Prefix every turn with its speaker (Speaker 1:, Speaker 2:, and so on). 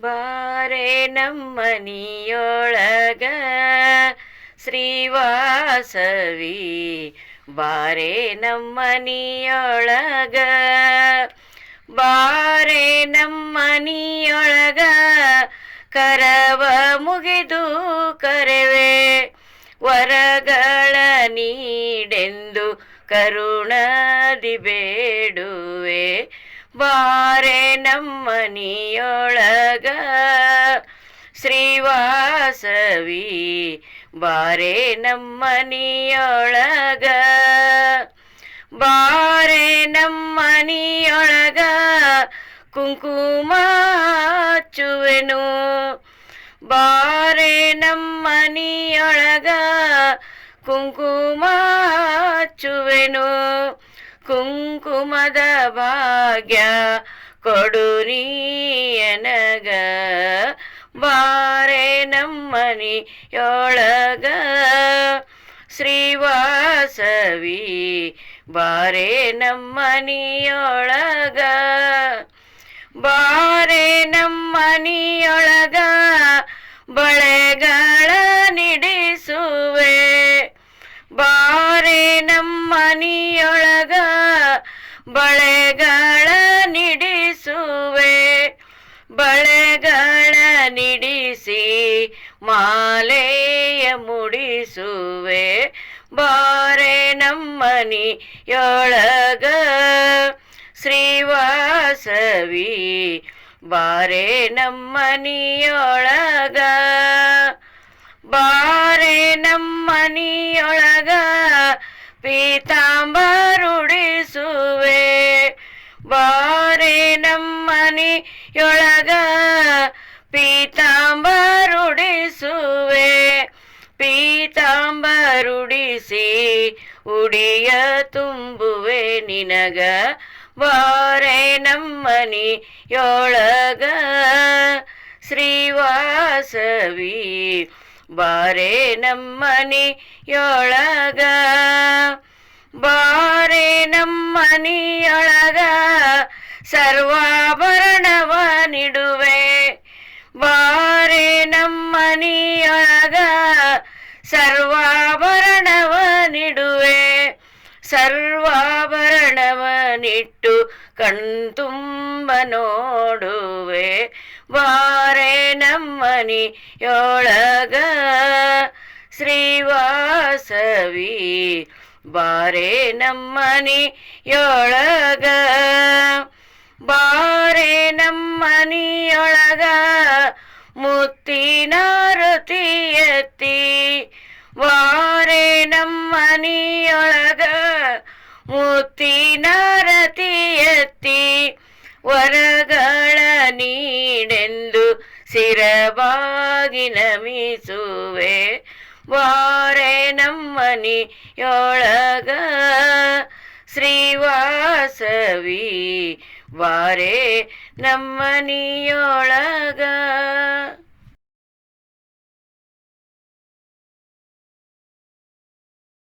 Speaker 1: ಬಾರೆ ನಮ್ಮನಿಯೊಳಗ ಶ್ರೀವಾಸವಿ ಬಾರೆ ನಮ್ಮನಿಯೊಳಗ ಬಾರೆ ನಮ್ಮನಿಯೊಳಗ ಕರವ ಮುಗಿದು ಕರೆವೆ ವರಗಳ ನೀಡೆಂದು ಕರುಣದಿ ಬೇಡುವೆ ಬಾರೆ ನಮ್ಮನಿಯೊಳಗ ಶ್ರೀವಾಸವಿ ಬಾರೆ ನಮ್ಮನಿಯೊಳಗ ಬಾರೆ ನಮ್ಮನಿಯೊಳಗ ಕುಂಕುಮ ಹಚ್ಚುವೆನು ಬಾರೆ ನಮ್ಮನಿಯೊಳಗ ಕುಂಕುಮ ಹಚ್ಚುವೆನು ಕುಂಕುಮದ ಭಾಗ್ಯ ಕೊಡು ನೀಯನಗ ಬಾರೆ ನಮ್ಮನಿಯೊಳಗ ಶ್ರೀವಾಸವಿ ಬಾರೆ ನಮ್ಮನಿಯೊಳಗ ಬಾರೆ ನಮ್ಮನಿಯೊಳಗ ಬಳೆಗಳ ನಿಡಿಸುವೆ ಬಾರೆ ನಮ್ಮನಿಯೊಳಗ ಬಳೆಗಳ ನಿಡಿಸುವೆ ಬಳೆಗಳ ನಿಡಿಸಿ ಮಾಲೆಯ ಮುಡಿಸುವೆ ಬಾರೆ ನಮ್ಮನಿಯೊಳಗ ಶ್ರೀವಾಸವಿ ಬಾರೆ ನಮ್ಮನಿಯೊಳಗ ಬಾರೆ ನಮ್ಮನಿಯೊಳಗ ಪೀತಾಂಬರುಡಿಸುವೆ ಬಾರೆ ನಮ್ಮನಿಯೊಳಗ ಪೀತಾಂಬರುಡಿಸುವೆ ಪೀತಾಂಬರುಡಿಸಿ ಉಡಿಯ ತುಂಬುವೆ ನಿನಗ ಬಾರೆ ನಮ್ಮನಿಯೊಳಗ ಶ್ರೀವಾಸವಿ ಬಾರೆ ನಮ್ಮನಿಯೊಳಗ ಬಾರೆ ನಮ್ಮನಿಯೊಳಗ ಸರ್ವಾಭರಣವ ನಿಡುವೆ ಬಾರೆ ನಮ್ಮನಿಯೊಳಗ ಸರ್ವಾಭರಣವ ನಿಡುವೆ ಸರ್ವಾಭರಣವನಿಟ್ಟು ಕಣ್ತುಂಬ ನೋಡುವೆ ಬಾರೆ ನಮ್ಮನಿಯೊಳಗ ಶ್ರೀವಾಸವಿ ಬಾರೆ ನಮ್ಮನಿಯೊಳಗ ಬಾರೆ ನಮ್ಮನಿಯೊಳಗ ಮುತ್ತಿನಾರತಿ ಎತ್ತಿ ಬಾರೆ ನಮ್ಮನಿಯೊಳಗ ಮುತ್ತಿನಾರತಿ ಎತ್ತಿ ವರಗಳ ನೀಡೆಂದು ಶಿರಬಾಗಿ ನಮಿಸುವೆ ಬಾರೆ ನಮ್ಮನಿಯೊಳಗ ಶ್ರೀವಾಸವಿ ಬಾರೆ ನಮ್ಮನಿಯೊಳಗ